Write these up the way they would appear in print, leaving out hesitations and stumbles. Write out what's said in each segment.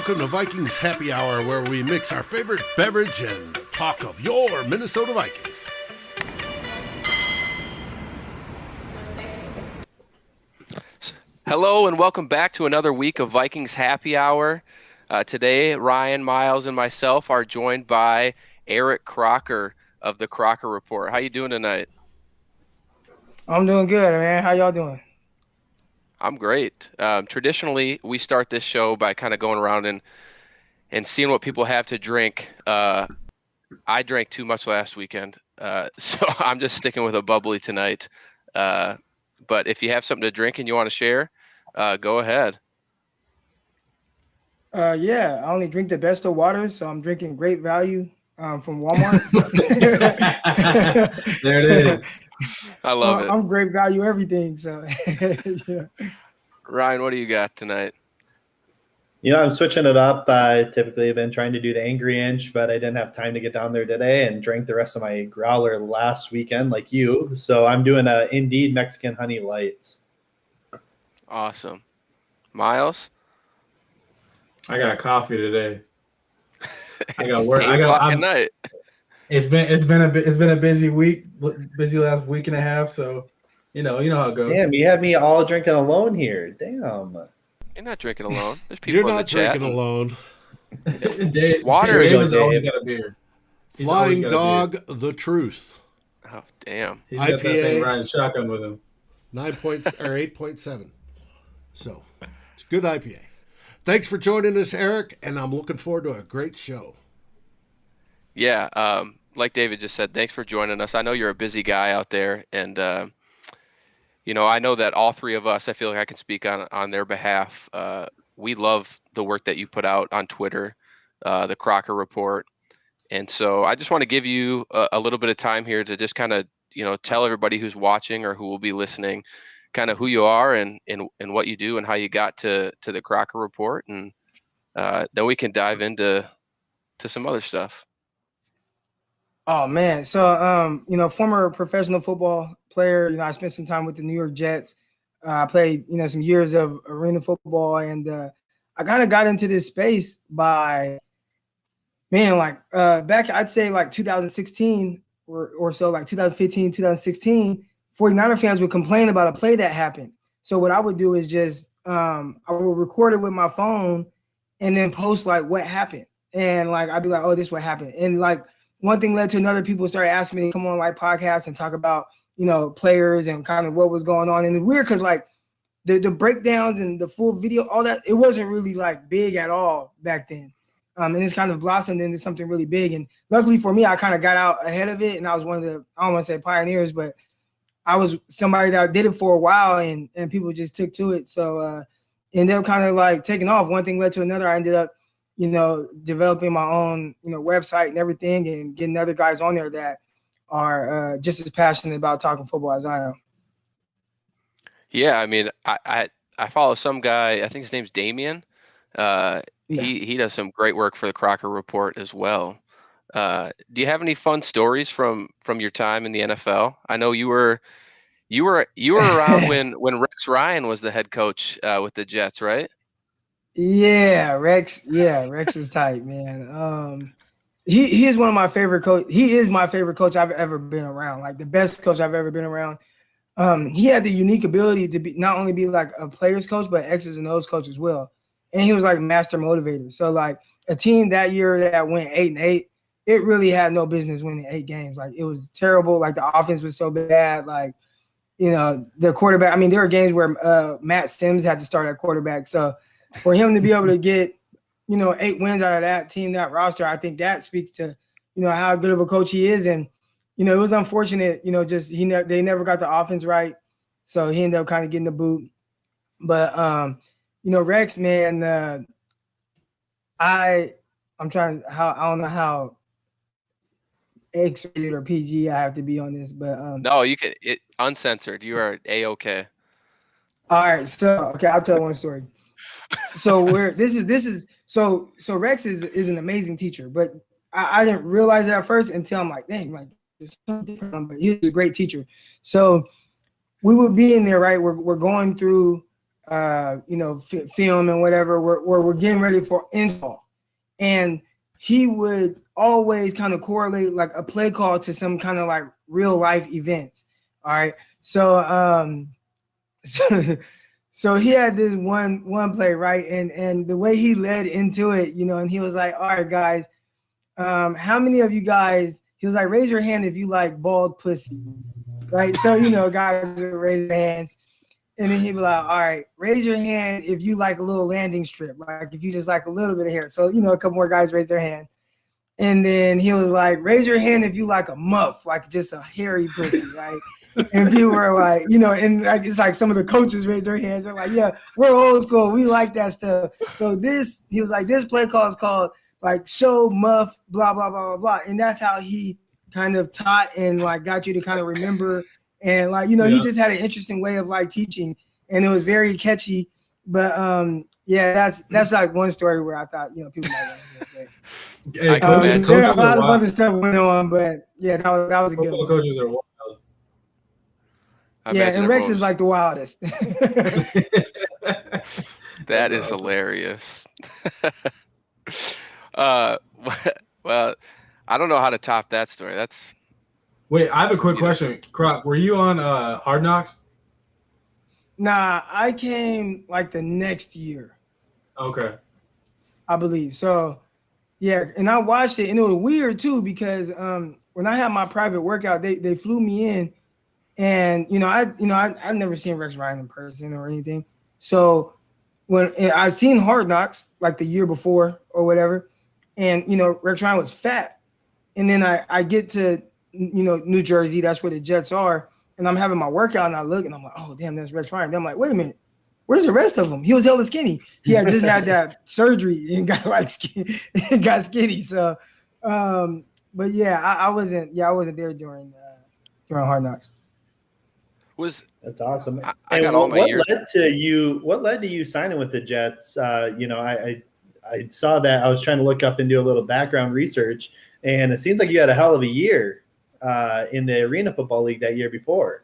Welcome to Vikings Happy Hour, where we mix our favorite beverage and talk of your Minnesota Vikings. Hello and welcome back to another week of Vikings Happy Hour. Today, Ryan, Myles, and myself are joined by Eric Crocker of the Crocker Report. How you doing tonight? I'm doing good, man. How y'all doing? I'm great. Traditionally, we start this show by kind of going around and seeing what people have to drink. I drank too much last weekend, so I'm just sticking with a bubbly tonight. But if you have something to drink and you want to share, go ahead. Yeah, I only drink the best of waters, so I'm drinking Great Value from Walmart. There it is. I love it. I'm Great Value everything, so yeah. Ryan, what do you got tonight? You know, I'm switching it up. I typically have been trying to do the Angry Inch, but I didn't have time to get down there today and drank the rest of my growler last weekend like you. So I'm doing a Indeed Mexican Honey Light. Awesome. Myles? I got coffee today. I got 8 o'clock at night. It's been a busy week, busy last week and a half. So, you know how it goes. Damn, you have me all drinking alone here. Damn. You're not drinking alone. There's people You're in the not chat. drinking alone. Water is Dave's always got a beer. He's Flying always got a beer. Dog, the truth. Oh, damn. He's got that IPA. thing riding shotgun with him. 8.7. So it's good IPA. Thanks for joining us, Eric, and I'm looking forward to a great show. Yeah, like David just said, thanks for joining us. I know you're a busy guy out there, and I know that all three of us, I feel like I can speak on their behalf. We love the work that you put out on Twitter, the Crocker Report. And so I just want to give you a little bit of time here to just kind of, tell everybody who's watching or who will be listening kind of who you are and what you do and how you got to the Crocker Report. And then we can dive into some other stuff. Oh man, so former professional football player. I spent some time with the New York Jets. I played some years of arena football, and I kind of got into this space by back I'd say like 2016 or so, like 2015, 2016. 49er fans would complain about a play that happened. So what I would do is just I would record it with my phone and then post like what happened, and like I'd be like, oh, this what happened, and like. One thing led to another. People started asking me to come on like podcasts and talk about, players and kind of what was going on. And it's weird because like the breakdowns and the full video, all that, it wasn't really like big at all back then. And it's kind of blossomed into something really big. And luckily for me, I kind of got out ahead of it. And I was one of the, I don't want to say pioneers, but I was somebody that did it for a while and people just took to it. So ended up kind of like taking off. One thing led to another. I ended up developing my own, website and everything and getting other guys on there that are just as passionate about talking football as I am. Yeah, I mean, I follow some guy, I think his name's Damien. He does some great work for the Crocker Report as well. Do you have any fun stories from your time in the NFL? I know you were around when Rex Ryan was the head coach with the Jets, right? Yeah, Rex is tight, man. He is one of my favorite coach. He is my favorite coach I've ever been around, like the best coach I've ever been around. He had the unique ability to be not only be like a player's coach, but X's and O's coach as well. And he was like master motivator. So like a team that year that went 8-8, it really had no business winning 8 games. Like it was terrible. Like the offense was so bad. Like, the quarterback. I mean, there were games where Matt Sims had to start at quarterback. So for him to be able to get, 8 wins out of that team, that roster, I think that speaks to, how good of a coach he is. And, it was unfortunate, just they never got the offense right. So he ended up kind of getting the boot. But, Rex, man, I don't know how X-rated or PG I have to be on this, but. No, you can, uncensored. You are A-okay. All right. So, okay, I'll tell one story. So so Rex is an amazing teacher, but I didn't realize it at first until I'm like, dang, like there's something different. But he was a great teacher. So we would be in there, right? We're going through film and whatever, where we're getting ready for install. And he would always kind of correlate like a play call to some kind of like real life events. All right. So, so he had this one play, right? And the way he led into it, and he was like, all right, guys, how many of you guys, he was like, raise your hand if you like bald pussy, right? So, guys would raise their hands. And then he'd be like, all right, raise your hand if you like a little landing strip, like if you just like a little bit of hair. So, a couple more guys raised their hand. And then he was like, raise your hand if you like a muff, like just a hairy pussy, right? And people were like, and like it's like some of the coaches raised their hands. They're like, yeah, we're old school. We like that stuff. So he was like, this play call is called like show muff, blah, blah, blah, blah, blah. And that's how he kind of taught and like got you to kind of remember. And like, he just had an interesting way of like teaching, and it was very catchy. But that's like one story where I thought, people might want to hear it. There are a lot of other stuff went on, but yeah, that was a good one. Coaches are wild. And Rex is like the wildest. That is hilarious. Well, I don't know how to top that story. Wait, I have a quick question. Croc, were you on Hard Knocks? Nah, I came like the next year. Okay. I believe. So, yeah, and I watched it, and it was weird too because when I had my private workout, they flew me in, and I'd never seen Rex Ryan in person or anything. So when I seen Hard Knocks like the year before or whatever, and Rex Ryan was fat, and then I get to New Jersey, that's where the Jets are, and I'm having my workout, and I look, and I'm like, oh damn, that's Rex Ryan. Then I'm like, wait a minute, where's the rest of them? He was hella skinny. He had just had that surgery and got like got skinny. So, but yeah, I wasn't there during Hard Knocks. That's awesome. I got all my years. What led to you signing with the Jets? I saw that. I was trying to look up and do a little background research, and it seems like you had a hell of a year in the Arena Football League that year before.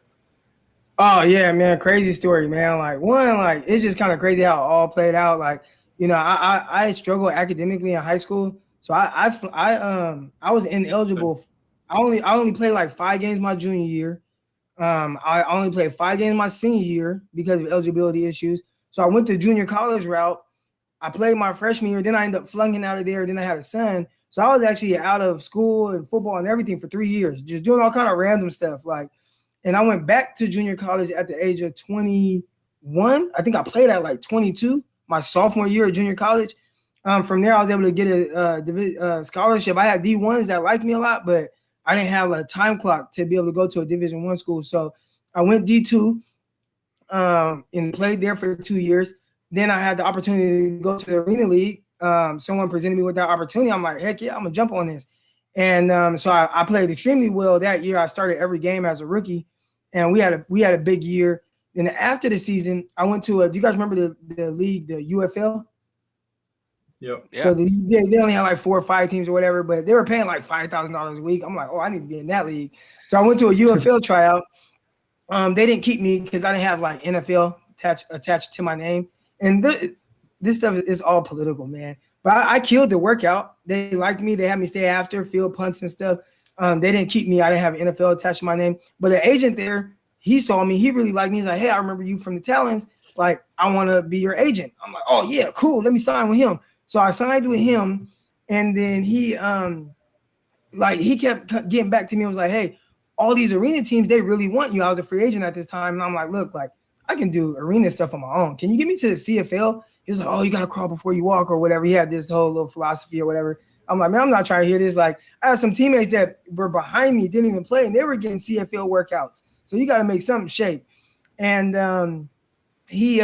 Oh yeah, man, crazy story, man. Like it's just kind of crazy how it all played out. Like, I struggled academically in high school, so I was ineligible. I only played like 5 games my junior year. I only played 5 games my senior year because of eligibility issues. So I went the junior college route. I played my freshman year, then I ended up flunking out of there. Then I had a son. So I was actually out of school and football and everything for 3 years, just doing all kind of random stuff. And I went back to junior college at the age of 21. I think I played at like 22, my sophomore year of junior college. From there, I was able to get a scholarship. I had D1s that liked me a lot, but I didn't have a time clock to be able to go to a Division I school. So I went D2 and played there for 2 years. Then I had the opportunity to go to the Arena League. Someone presented me with that opportunity. I'm like, heck yeah, I'm going to jump on this. And so I played extremely well that year. I started every game as a rookie, and we had a big year. Then after the season, I went to do you guys remember the league, the UFL? Yep. Yeah. So they only had like 4 or 5 teams or whatever, but they were paying like $5,000 a week. I'm like, oh, I need to be in that league. So I went to a UFL tryout. They didn't keep me because I didn't have like NFL attached to my name. And this stuff is all political, man. But I killed the workout. They liked me. They had me stay after, field punts and stuff. They didn't keep me. I didn't have NFL attached to my name. But the agent there, he saw me. He really liked me. He's like, hey, I remember you from the Talons. Like, I want to be your agent. I'm like, oh, yeah, cool. Let me sign with him. So I signed with him. And then he kept getting back to me and was like, hey, all these arena teams, they really want you. I was a free agent at this time. And I'm like, look, like, I can do arena stuff on my own. Can you get me to the CFL? He was like, oh, you got to crawl before you walk or whatever. He had this whole little philosophy or whatever. I'm like, man, I'm not trying to hear this. Like, I had some teammates that were behind me, didn't even play, and they were getting CFL workouts. So you got to make something shape. And he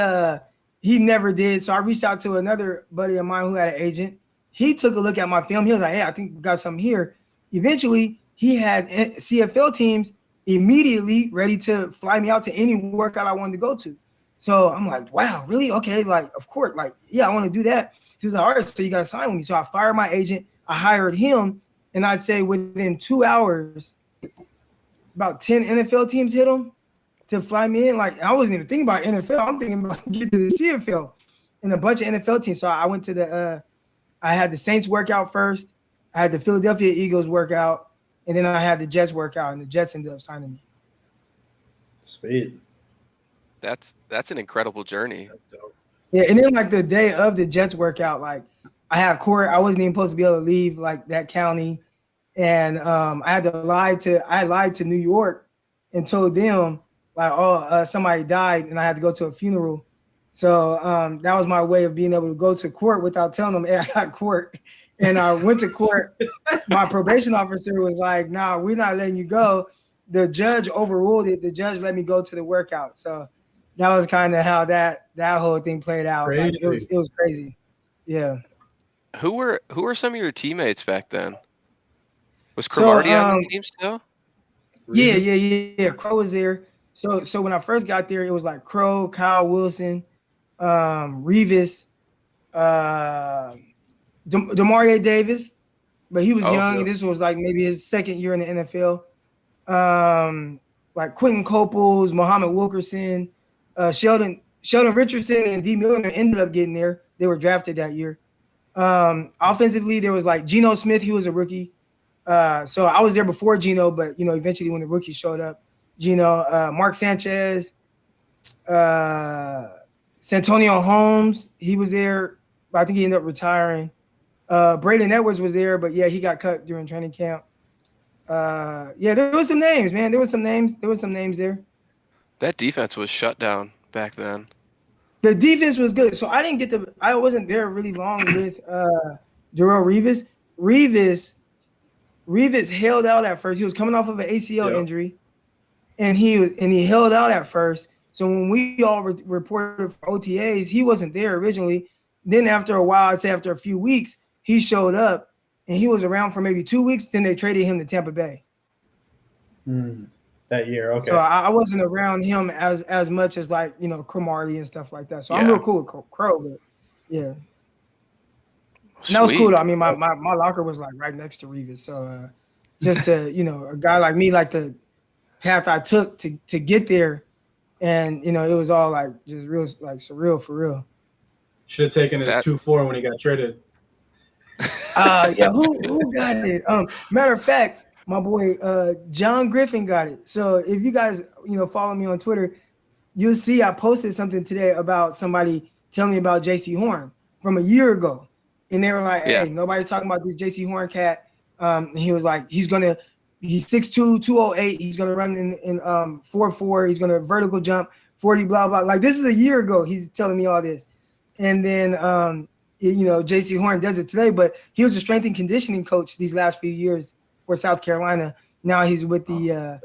never did. So I reached out to another buddy of mine who had an agent. He took a look at my film. He was like, hey, I think we got something here. Eventually, he had CFL teams immediately ready to fly me out to any workout I wanted to go to. So I'm like, wow, really? Okay, like, of course, like, yeah, I want to do that. He was like, all right, so you got to sign with me. So I fired my agent. I hired him, and I'd say within 2 hours, about 10 NFL teams hit him. to fly me in. Like I wasn't even thinking about NFL. I'm thinking about getting to the CFL and a bunch of NFL teams. So I went to I had the Saints workout first. I had the Philadelphia Eagles workout, and then I had the Jets workout, and the Jets ended up signing me. Sweet. That's an incredible journey. Yeah, and then like the day of the Jets workout, like I had court. I wasn't even supposed to be able to leave like that county, and I lied to New York and told them like, somebody died, and I had to go to a funeral. So that was my way of being able to go to court without telling them, hey, I got court. And I went to court. My probation officer was like, "Nah, we're not letting you go." The judge overruled it. The judge let me go to the workout. So that was kind of how that whole thing played out. Like, it was crazy. Yeah. Who were some of your teammates back then? Was Cromartie on the team still? Yeah. Crow was there. So when I first got there, it was like Crow, Kyle Wilson, Revis, Demario Davis, but he was young. And this was like maybe his second year in the NFL. Like Quentin Coples, Muhammad Wilkerson, Sheldon Richardson, and D. Miller ended up getting there. They were drafted that year. Offensively, there was like Geno Smith. He was a rookie. So I was there before Geno, but eventually when the rookies showed up, Geno, Mark Sanchez, Santonio Holmes, he was there, but I think he ended up retiring. Braylon Edwards was there, but yeah, he got cut during training camp. There was some names, man. There was some names there. That defense was shut down back then. The defense was good. So I wasn't there really long with Darrelle Revis. Revis held out at first. He was coming off of an ACL injury, and he held out at first. So when we all reported for OTAs, he wasn't there originally. Then after a while, I'd say after a few weeks, he showed up, and he was around for maybe 2 weeks. Then they traded him to Tampa Bay. That year, okay. So I wasn't around him as much as like Cromartie and stuff like that. So I'm real cool with Crow, but yeah. And that was cool though. I mean, my locker was like right next to Revis. So just to a guy like me, like the path I took to get there, and it was all like just real like surreal for real. Should have taken his 2-4 when he got traded. Who got it? Matter of fact, my boy John Griffin got it. So if you guys follow me on Twitter, you'll see I posted something today about somebody telling me about JC Horn from a year ago, and they were like, "Hey, nobody's talking about this JC Horn cat." And he was like, he's 6'2", 208. He's gonna run in 4.4. He's gonna vertical jump 40, blah blah. Like this is a year ago. He's telling me all this, and then JC Horn does it today. But he was a strength and conditioning coach these last few years for South Carolina. Now he's with the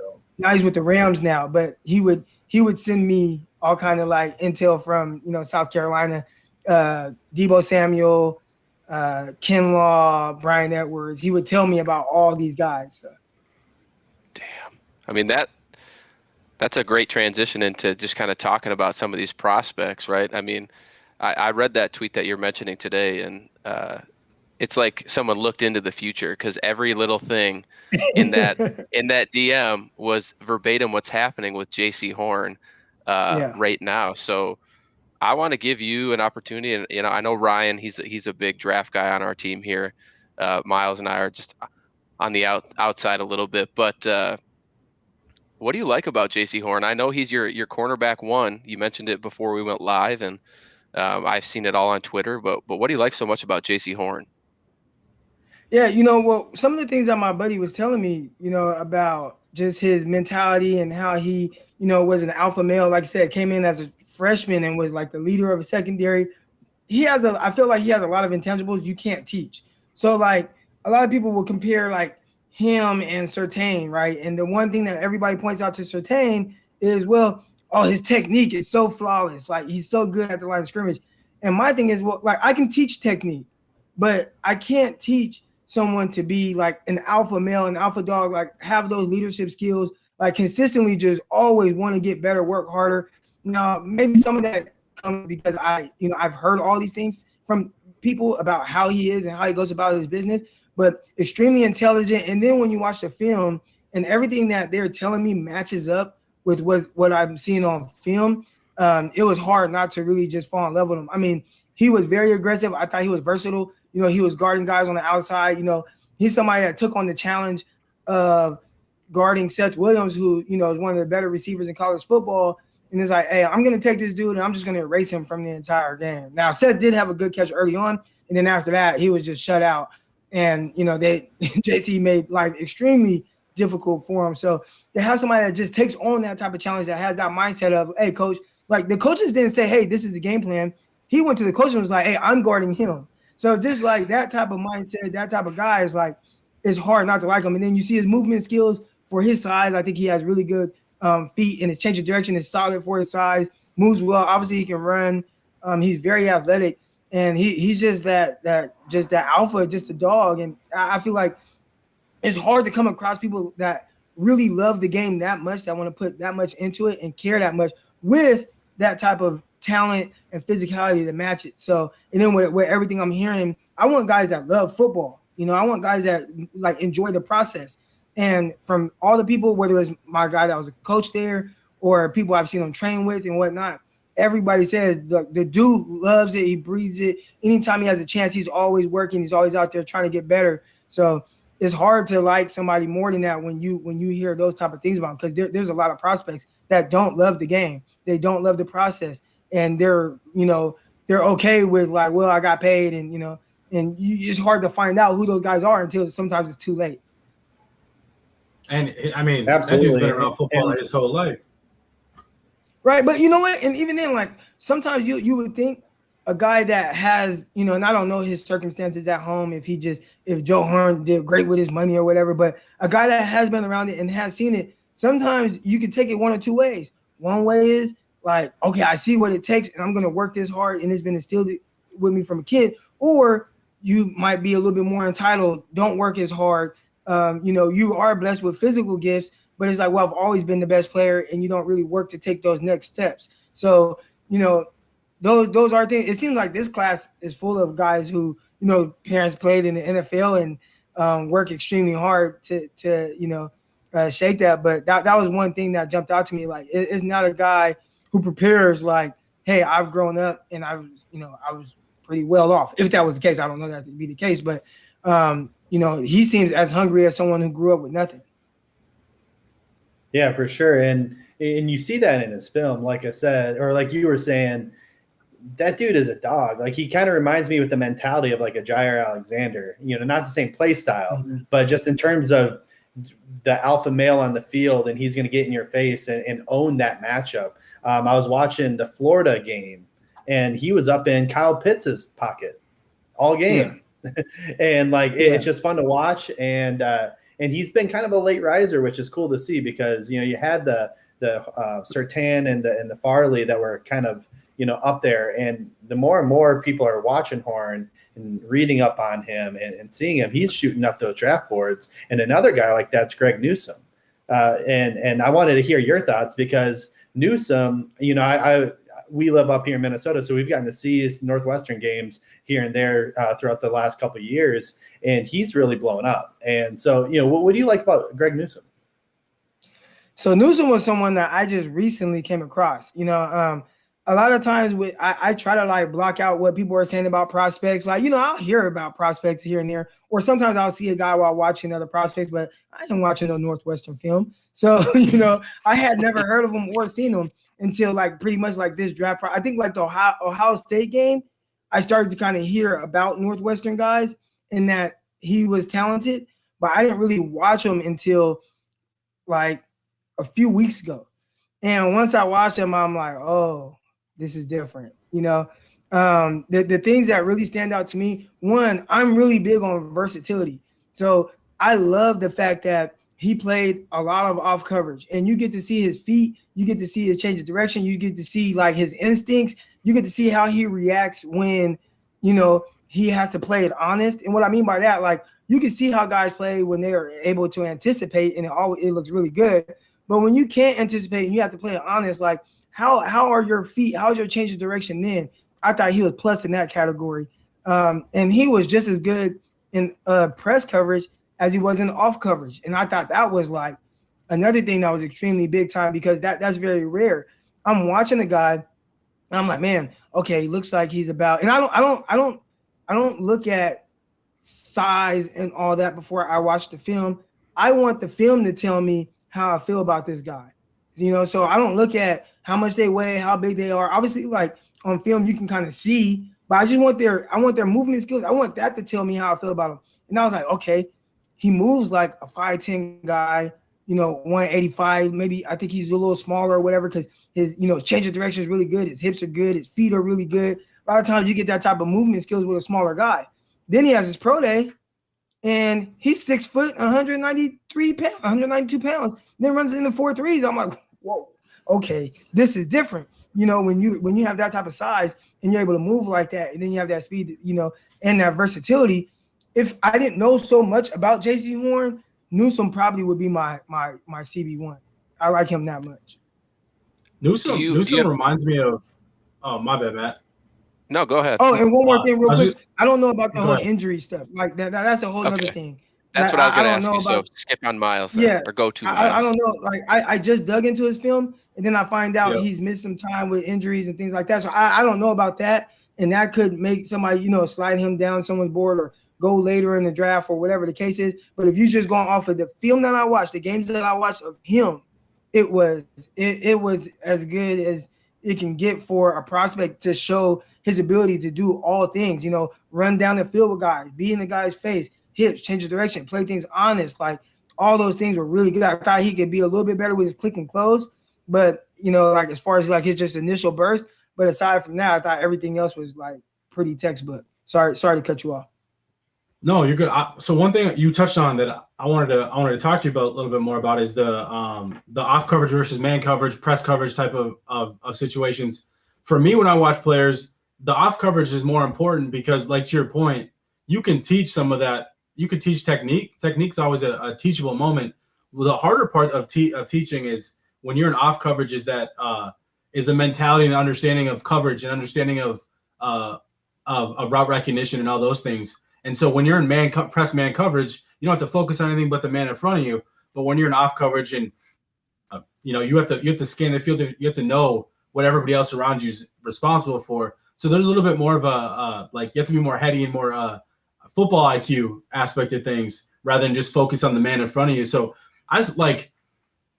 Rams now. But he would send me all kind of like intel from South Carolina, Deebo Samuel, Ken Law, Brian Edwards. He would tell me about all these guys. So. Damn. I mean, that's a great transition into just kind of talking about some of these prospects, right? I mean, I read that tweet that you're mentioning today, and it's like someone looked into the future, because every little thing in that DM was verbatim what's happening with JC Horn right now. So I want to give you an opportunity, and I know Ryan, he's a big draft guy on our team here. Myles and I are just on the outside a little bit, but what do you like about JC Horn? I know he's your cornerback one. You mentioned it before we went live, and I've seen it all on Twitter. But what do you like so much about JC Horn? Yeah, well, some of the things that my buddy was telling me, about just his mentality and how he, was an alpha male, like I said, came in as a freshman and was like the leader of a secondary. I feel like he has a lot of intangibles you can't teach. So like a lot of people will compare like him and Surtain, right? And the one thing that everybody points out to Surtain is, his technique is so flawless. Like he's so good at the line of scrimmage. And my thing is, I can teach technique, but I can't teach someone to be like an alpha male, an alpha dog, like have those leadership skills, like consistently just always want to get better, work harder. Now, maybe some of that comes because I've heard all these things from people about how he is and how he goes about his business, but extremely intelligent. And then when you watch the film and everything that they're telling me matches up with what I'm seeing on film, it was hard not to really just fall in love with him. I mean, he was very aggressive. I thought he was versatile. You know, he was guarding guys on the outside. You know, he's somebody that took on the challenge of guarding Seth Williams, who, you know, is one of the better receivers in college football. And it's like, hey, I'm going to take this dude and I'm just going to erase him from the entire game. Now, Seth did have a good catch early on. And then after that, he was just shut out. And, you know, JC made life extremely difficult for him. So to have somebody that just takes on that type of challenge, that has that mindset of, hey, coach, like the coaches didn't say, hey, this is the game plan. He went to the coach and was like, hey, I'm guarding him. So just like that type of mindset, that type of guy is like, it's hard not to like him. And then you see his movement skills for his size. I think he has really good feet, and his change of direction is solid for his size, moves well. Obviously he can run. He's very athletic, and he's just that alpha, just a dog. And I feel like it's hard to come across people that really love the game that much, that want to put that much into it and care that much with that type of talent and physicality to match it. So, and then with everything I'm hearing, I want guys that love football. You know, I want guys that like enjoy the process. And from all the people, whether it's my guy that was a coach there or people I've seen him train with and whatnot, everybody says the dude loves it. He breathes it. Anytime he has a chance, he's always working. He's always out there trying to get better. So it's hard to like somebody more than that when you hear those type of things about him, because there's a lot of prospects that don't love the game. They don't love the process. And they're okay with like, well, I got paid, and, you know, and it's hard to find out who those guys are until sometimes it's too late. And I mean, Absolutely. That dude's been around football his whole life. Right. But you know what? And even then, like sometimes you would think a guy that has, you know, and I don't know his circumstances at home, if Joe Hearn did great with his money or whatever, but a guy that has been around it and has seen it, sometimes you can take it one or two ways. One way is like, okay, I see what it takes and I'm going to work this hard, and it's been instilled with me from a kid. Or you might be a little bit more entitled, don't work as hard. You know, you are blessed with physical gifts, but it's like, well, I've always been the best player, and you don't really work to take those next steps. So, you know, those are things. It seems like this class is full of guys who, you know, parents played in the NFL and work extremely hard to you know, shake that. But that was one thing that jumped out to me. Like, it's not a guy who prepares like, hey, I've grown up and I was pretty well off. If that was the case, I don't know that to be the case, but you know, he seems as hungry as someone who grew up with nothing. Yeah, for sure. And you see that in his film, like I said, or like you were saying, that dude is a dog. Like, he kind of reminds me with the mentality of like a Jair Alexander, you know, not the same play style, but just in terms of the alpha male on the field, and he's going to get in your face and own that matchup. I was watching the Florida game, and he was up in Kyle Pitts' pocket all game. Yeah. And like, it's just fun to watch. And he's been kind of a late riser, which is cool to see, because, you know, you had the Surtain and the Farley that were kind of, you know, up there. And the more and more people are watching Horn and reading up on him and seeing him, he's shooting up those draft boards. And another guy like that's Greg Newsome. And I wanted to hear your thoughts, because Newsome, you know, we live up here in Minnesota, so we've gotten to see his Northwestern games here and there throughout the last couple of years, and he's really blown up. And so, you know, what do you like about Greg Newsome? So Newsome was someone that I just recently came across. You know, a lot of times I try to like block out what people are saying about prospects. Like, you know, I'll hear about prospects here and there, or sometimes I'll see a guy while watching other prospects, but I ain't watching no Northwestern film. So, you know, I had never heard of him or seen him until like pretty much like this draft. I think like the Ohio State game, I started to kind of hear about Northwestern guys and that he was talented, but I didn't really watch him until like a few weeks ago. And once I watched him, I'm like, oh, this is different. You know, the things that really stand out to me, one, I'm really big on versatility. So I love the fact that he played a lot of off coverage, and you get to see his feet. You get to see his change of direction. You get to see like his instincts. You get to see how he reacts when, you know, he has to play it honest. And what I mean by that, like, you can see how guys play when they are able to anticipate, and it looks really good. But when you can't anticipate and you have to play it honest, like, how are your feet? How's your change of direction then? I thought he was plus in that category. And he was just as good in press coverage as he was in off coverage. And I thought that was like another thing that was extremely big time because that's very rare. I'm watching the guy, and I'm like, man, okay, looks like he's about. And I don't look at size and all that before I watch the film. I want the film to tell me how I feel about this guy. So I don't look at how much they weigh, how big they are. Obviously, like on film, you can kind of see, but I want their movement skills. I want that to tell me how I feel about him. And I was like, okay, he moves like a 5'10" guy, 185. Maybe I think he's a little smaller or whatever because his, change of direction is really good. His hips are good. His feet are really good. A lot of times you get that type of movement skills with a smaller guy. Then he has his pro day, and he's 6 foot, 192 pounds. Then runs in the 4.3s. I'm like, whoa, okay, this is different. When you have that type of size and you're able to move like that, and then you have that speed, and that versatility. If I didn't know so much about J.C. Horn, Newsome probably would be my CB1. I like him that much. Newsome reminds me of. Oh, my bad, Matt. No, go ahead. Oh, and one more thing real quick. I don't know about the whole ahead. injury stuff. Like that's a whole other thing. That's what I was going to ask you. About, so skip on Myles. Or go to Myles. I don't know. Like I just dug into his film, and then I find out he's missed some time with injuries and things like that. So I don't know about that, and that could make somebody slide him down someone's board or go later in the draft or whatever the case is. But if you just going off of the film that I watched, the games that I watched of him, it was as good as it can get for a prospect to show his ability to do all things, run down the field with guys, be in the guy's face, hips, change of direction, play things honest. Like all those things were really good. I thought he could be a little bit better with his click and close, but like as far as like his just initial burst. But aside from that, I thought everything else was like pretty textbook. Sorry to cut you off. No, you're good. So one thing you touched on that I wanted to talk to you about a little bit more about is the off coverage versus man coverage, press coverage type of situations. For me, when I watch players, the off coverage is more important because, like to your point, you can teach some of that. You can teach technique. Technique's always a teachable moment. Well, the harder part of teaching is when you're in off coverage is that is a mentality and understanding of coverage and understanding of route recognition and all those things. And so when you're in press man coverage, you don't have to focus on anything but the man in front of you. But when you're in off coverage and you have to scan the field, you have to know what everybody else around you is responsible for. So there's a little bit more of a like you have to be more heady and more football IQ aspect of things rather than just focus on the man in front of you. So I just like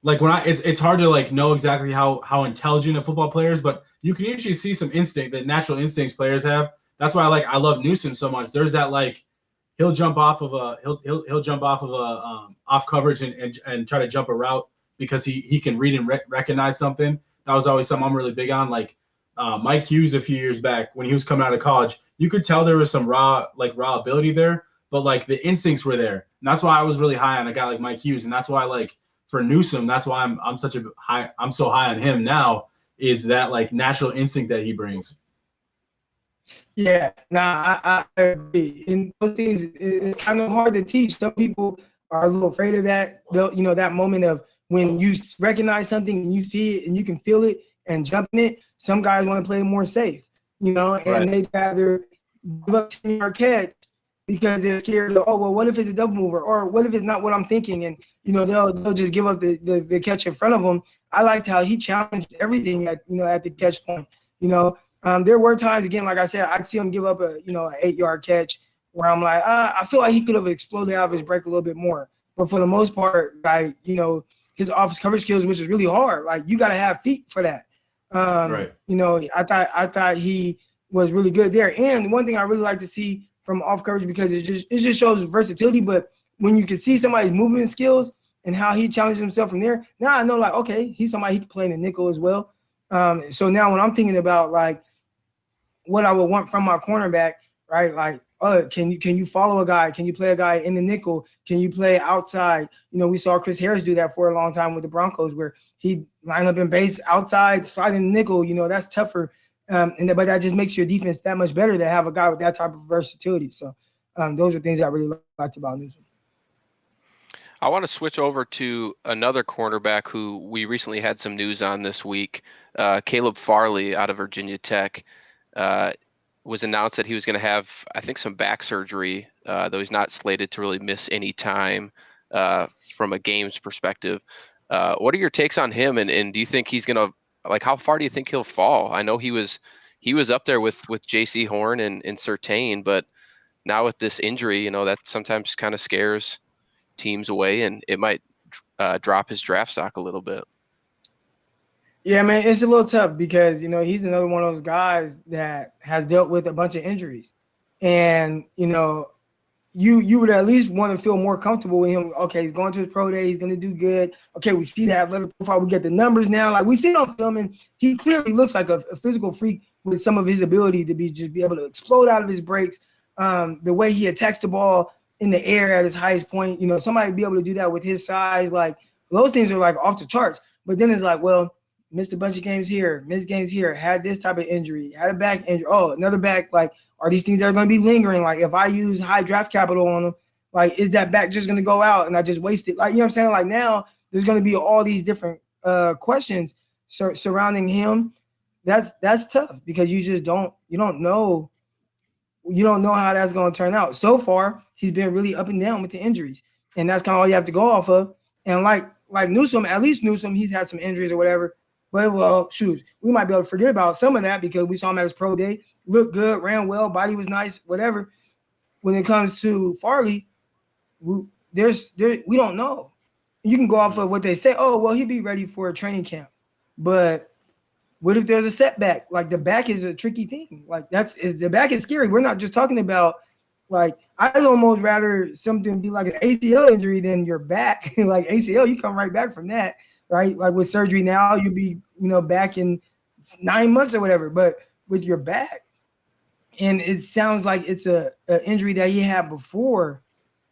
when it's hard to like know exactly how intelligent a football player is, but you can usually see some instinct that natural instincts players have. That's why I love Newsome so much. There's that like he'll jump off of a off coverage and try to jump a route because he can read and recognize something. That was always something I'm really big on. Like Mike Hughes a few years back when he was coming out of college, you could tell there was some raw ability there, but like the instincts were there. And that's why I was really high on a guy like Mike Hughes. And that's why like for Newsome, that's why I'm so high on him now is that like natural instinct that he brings. Yeah, I agree. And those things, it's kind of hard to teach. Some people are a little afraid of that. That moment of when you recognize something and you see it and you can feel it and jump in it. Some guys want to play more safe, and they'd rather give up 10-yard catch because they're scared of, what if it's a double mover or what if it's not what I'm thinking? And, they'll just give up the catch in front of them. I liked how he challenged everything at the catch point, There were times, again, like I said, I'd see him give up an 8-yard catch where I'm like, I feel like he could have exploded out of his break a little bit more. But for the most part, like, his office coverage skills, which is really hard. Like, you got to have feet for that. Right. I thought he was really good there. And one thing I really like to see from off coverage because it just shows versatility. But when you can see somebody's movement skills and how he challenges himself from there, now I know, like, okay, he's somebody he can play in the nickel as well. So now when I'm thinking about like what I would want from my cornerback, right? Like, can you follow a guy? Can you play a guy in the nickel? Can you play outside? We saw Chris Harris do that for a long time with the Broncos where he lined up in base outside, sliding the nickel. That's tougher. But that just makes your defense that much better to have a guy with that type of versatility. So those are things I really liked about Newsome. I want to switch over to another cornerback who we recently had some news on this week. Caleb Farley out of Virginia Tech was announced that he was going to have, I think, some back surgery, though he's not slated to really miss any time from a games perspective. What are your takes on him? And do you think he's gonna, like, how far do you think he'll fall? I know he was up there with J.C. Horn and Surtain, but now with this injury, that sometimes kind of scares teams away, and it might drop his draft stock a little bit. Yeah, man, it's a little tough because, he's another one of those guys that has dealt with a bunch of injuries. And, you would at least want to feel more comfortable with him. Okay, he's going to his pro day. He's going to do good. Okay, we see that athletic profile. We get the numbers now. Like, we see it on film, and he clearly looks like a physical freak with some of his ability to be able to explode out of his breaks. The way he attacks the ball in the air at his highest point, somebody be able to do that with his size. Like, those things are, like, off the charts. But then it's like, well, missed a bunch of games here, missed games here, had this type of injury, had a back injury. Oh, another back. Like, are these things that are going to be lingering? Like, if I use high draft capital on them, like, is that back just going to go out and I just waste it? Like, you know what I'm saying? Like, now there's going to be all these different questions surrounding him. That's tough because you don't know how that's going to turn out. So far, he's been really up and down with the injuries, and that's kind of all you have to go off of. And like Newsome, at least Newsome, he's had some injuries or whatever. But, well, shoot, we might be able to forget about some of that because we saw him at his pro day, looked good, ran well, body was nice, whatever. When it comes to Farley, we don't know. You can go off of what they say. Oh, well, he'd be ready for a training camp. But what if there's a setback? Like, the back is a tricky thing. Like, the back is scary. We're not just talking about, like, I'd almost rather something be like an ACL injury than your back. Like, ACL, you come right back from that. Right, like with surgery now, you'll be, back in 9 months or whatever. But with your back, and it sounds like it's an injury that he had before.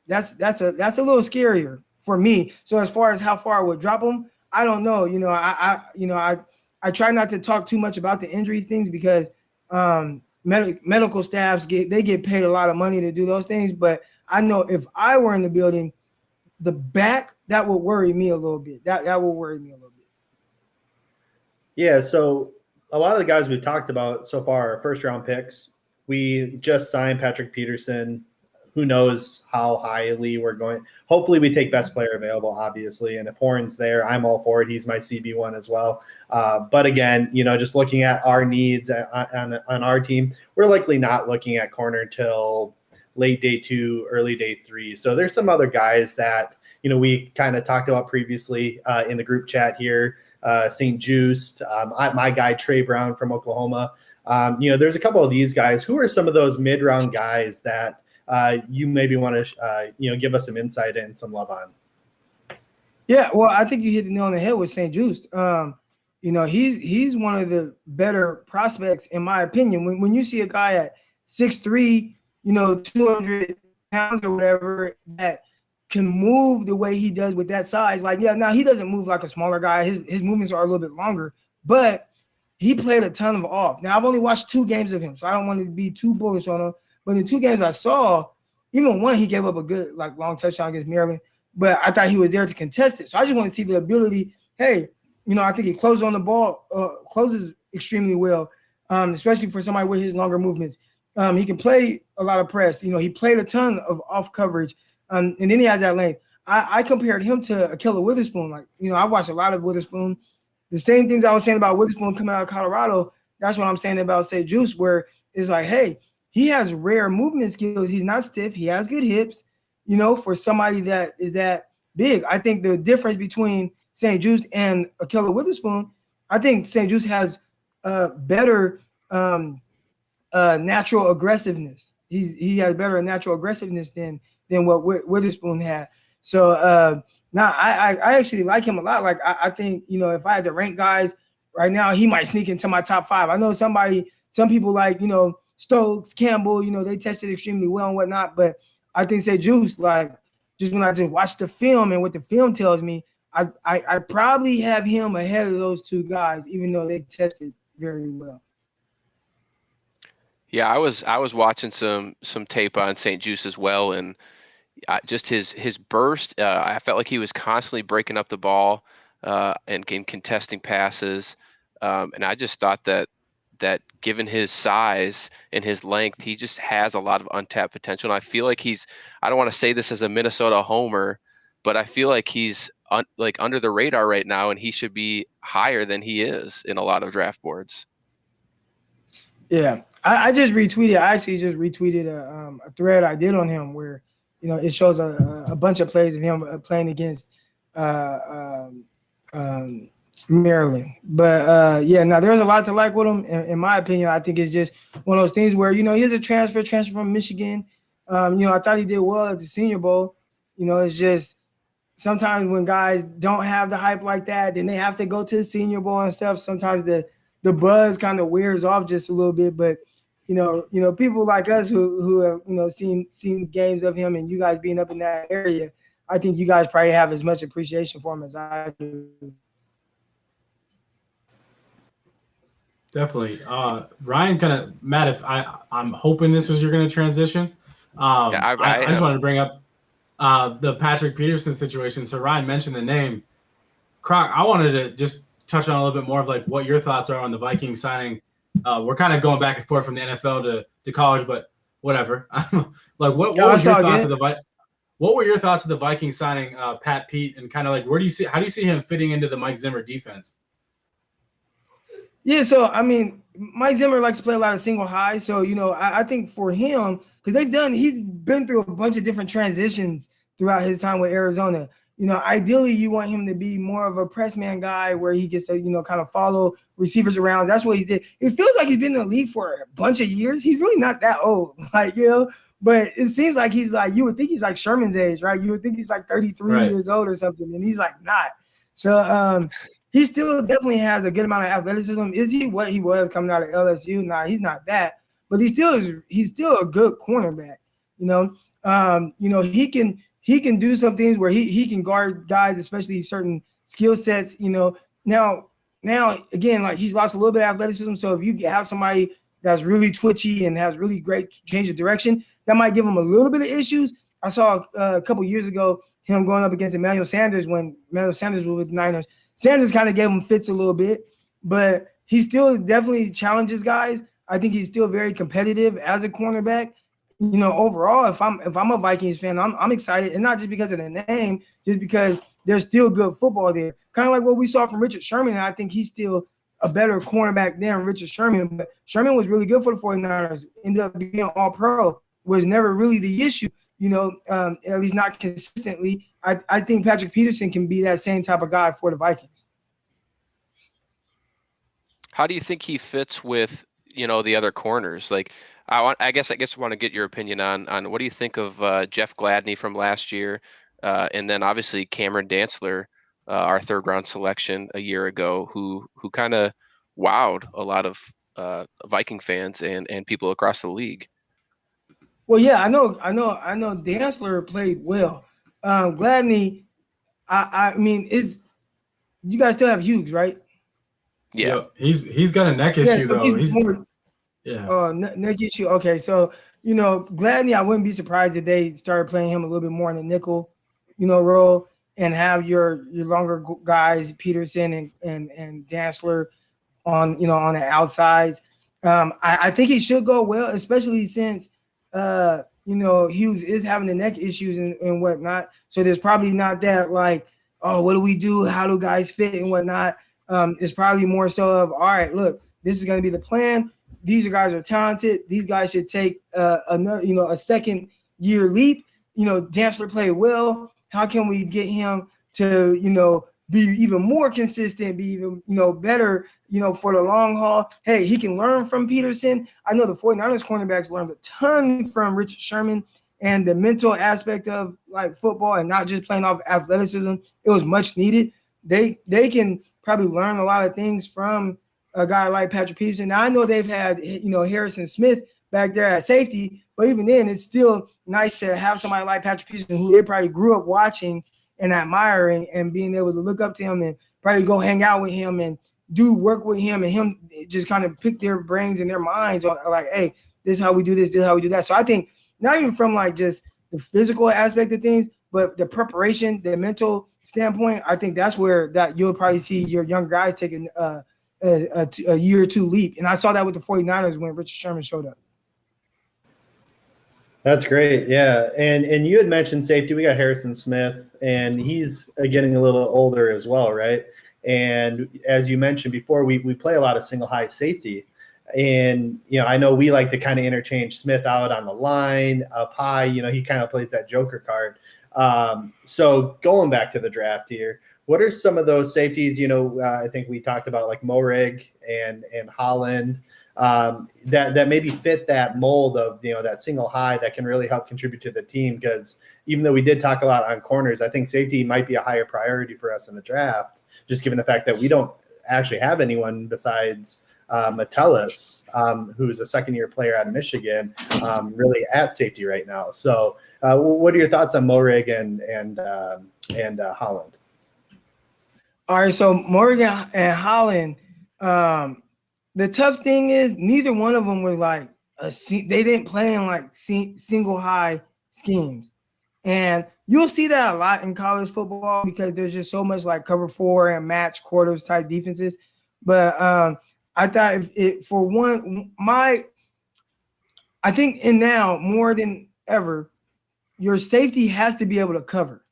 That's a little scarier for me. So as far as how far I would drop him, I don't know. I try not to talk too much about the injuries things because medical staffs get paid a lot of money to do those things. But I know if I were in the building, the back, that would worry me a little bit. That will worry me a little bit. Yeah, so a lot of the guys we've talked about so far are first-round picks. We just signed Patrick Peterson. Who knows how highly we're going. Hopefully we take best player available, obviously. And if Horn's there, I'm all for it. He's my CB1 as well. But again, just looking at our needs on our team, we're likely not looking at corner till late day 2, early day 3. So there's some other guys that, we kind of talked about previously in the group chat here, St. Juste, my guy, Trey Brown from Oklahoma. There's a couple of these guys. Who are some of those mid-round guys that you maybe want to, give us some insight and some love on? Yeah, well, I think you hit the nail on the head with St. Juste. He's one of the better prospects, in my opinion. When you see a guy at 6'3", 200 pounds or whatever, that can move the way he does with that size. Like, yeah, now he doesn't move like a smaller guy. His movements are a little bit longer, but he played a ton of off. Now, I've only watched 2 games of him, so I don't want to be too bullish on him. But in the 2 games I saw, even one, he gave up a good, long touchdown against Maryland, but I thought he was there to contest it. So I just want to see the ability. Hey, I think he closes on the ball, closes extremely well, especially for somebody with his longer movements. He can play a lot of press. He played a ton of off coverage, and then he has that length. I compared him to Ahkello Witherspoon. I've watched a lot of Witherspoon. The same things I was saying about Witherspoon coming out of Colorado, that's what I'm saying about, say, Juste, where it's like, hey, he has rare movement skills. He's not stiff. He has good hips, for somebody that is that big. I think the difference between St. Juste and Ahkello Witherspoon, I think St. Juste has better natural aggressiveness. He has better natural aggressiveness than what Witherspoon had. So now I actually like him a lot. Like, I think, if I had to rank guys right now, he might sneak into my top 5. I know some people like, Stokes, Campbell, they tested extremely well and whatnot. But I think, say, Juste, like, just when I just watch the film and what the film tells me, I probably have him ahead of those 2 guys, even though they tested very well. Yeah, I was watching some tape on St. Juste as well, and just his burst. I felt like he was constantly breaking up the ball and contesting passes, and I just thought that given his size and his length, he just has a lot of untapped potential. And I feel like I don't want to say this as a Minnesota homer, but I feel like he's under the radar right now, and he should be higher than he is in a lot of draft boards. Yeah, I just retweeted. I actually just retweeted a thread I did on him where, it shows a bunch of plays of him playing against Maryland. But now there's a lot to like with him. In my opinion, I think it's just one of those things where, he's a transfer from Michigan. I thought he did well at the Senior Bowl. It's just sometimes when guys don't have the hype like that, then they have to go to the Senior Bowl and stuff. Sometimes the buzz kind of wears off just a little bit. But people like us who have seen games of him, and you guys being up in that area, I think you guys probably have as much appreciation for him as I do. Definitely. Ryan, Matt, if I'm hoping this was you're going to transition. I just wanted to bring up the Patrick Peterson situation. So Ryan mentioned the name. Croc, I wanted to just touch on a little bit more of like what your thoughts are on the Vikings signing. We're kind of going back and forth from the NFL to college, but whatever. Like what was your thoughts of what were your thoughts of the Vikings signing Pat Pete, and kind of like how do you see him fitting into the Mike Zimmer defense? Yeah, so I mean, Mike Zimmer likes to play a lot of single high. So, I think for him, because he's been through a bunch of different transitions throughout his time with Arizona. Ideally you want him to be more of a press man guy where he gets to, kind of follow receivers around. That's what he did. It feels like he's been in the league for a bunch of years. He's really not that old, but it seems like he's like, you would think he's like Sherman's age, right? You would think he's like 33 years old or something, and he's like not. So he still definitely has a good amount of athleticism. Is he what he was coming out of LSU? Nah, he's not that, but he's still a good cornerback. He can do some things where he can guard guys, especially certain skill sets. Now again, like he's lost a little bit of athleticism. So if you have somebody that's really twitchy and has really great change of direction, that might give him a little bit of issues. I saw a couple years ago him going up against Emmanuel Sanders when Emmanuel Sanders was with the Niners. Sanders kind of gave him fits a little bit, but he still definitely challenges guys. I think he's still very competitive as a cornerback. Overall, if I'm a Vikings fan, I'm excited, and not just because of the name, just because there's still good football there. Kind of like what we saw from Richard Sherman, and I think he's still a better cornerback than Richard Sherman. But Sherman was really good for the 49ers, ended up being all-pro, was never really the issue, at least not consistently. I think Patrick Peterson can be that same type of guy for the Vikings. How do you think he fits with, the other corners? Like, I guess I want to get your opinion on what do you think of Jeff Gladney from last year, and then obviously Cameron Dantzler, our third round selection a year ago, who kind of wowed a lot of Viking fans and people across the league. Well, yeah, I know Dantzler played well. Gladney, I mean, you guys still have Hughes, right? Yeah, he's got a neck issue though. Neck issue. Okay, so Gladney, I wouldn't be surprised if they started playing him a little bit more in the nickel, role, and have your longer guys, Peterson and Dantzler, on on the outsides. I think he should go well, especially since Hughes is having the neck issues and whatnot. So there's probably not that like, oh, what do we do? How do guys fit and whatnot? It's probably more so of, all right, look, this is going to be the plan. These guys are talented. These guys should take another, a second year leap. Dantzler played well. How can we get him to, be even more consistent, be even, better, for the long haul? Hey, he can learn from Peterson. I know the 49ers cornerbacks learned a ton from Richard Sherman, and the mental aspect of like football and not just playing off athleticism, it was much needed. They can probably learn a lot of things from a guy like Patrick Peterson. Now I know they've had, Harrison Smith back there at safety, but even then it's still nice to have somebody like Patrick Peterson who they probably grew up watching and admiring, and being able to look up to him and probably go hang out with him and do work with him, and him just kind of pick their brains and their minds on like, hey, this is how we do this is how we do that. So I think not even from like just the physical aspect of things, but the preparation, the mental standpoint, I think that's where that you'll probably see your young guys taking a year or two leap. And I saw that with the 49ers when Richard Sherman showed up. That's great. Yeah. And you had mentioned safety. We got Harrison Smith, and he's getting a little older as well, right? And as you mentioned before, we play a lot of single high safety. And, I know we like to kind of interchange Smith out on the line, up high. He kind of plays that joker card. So going back to the draft here, what are some of those safeties? I think we talked about like Moehrig and Holland. That maybe fit that mold of that single high that can really help contribute to the team, because even though we did talk a lot on corners, I think safety might be a higher priority for us in the draft, just given the fact that we don't actually have anyone besides Metellus, who's a second-year player out of Michigan, really at safety right now. So what are your thoughts on Moehrig and Holland? All right, so Moehrig and Holland, the tough thing is neither one of them was like they didn't play in like single high schemes. And you'll see that a lot in college football because there's just so much like cover 4 and match quarters type defenses. But I thought I think now more than ever, your safety has to be able to cover.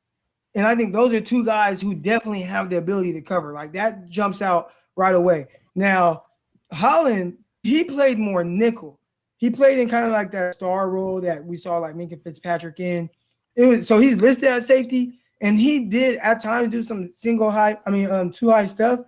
And I think those are two guys who definitely have the ability to cover. Like that jumps out right away. Now, Holland, he played more nickel. He played in kind of like that star role that we saw like Minka Fitzpatrick in. So he's listed as safety, and he did at times do some two high stuff,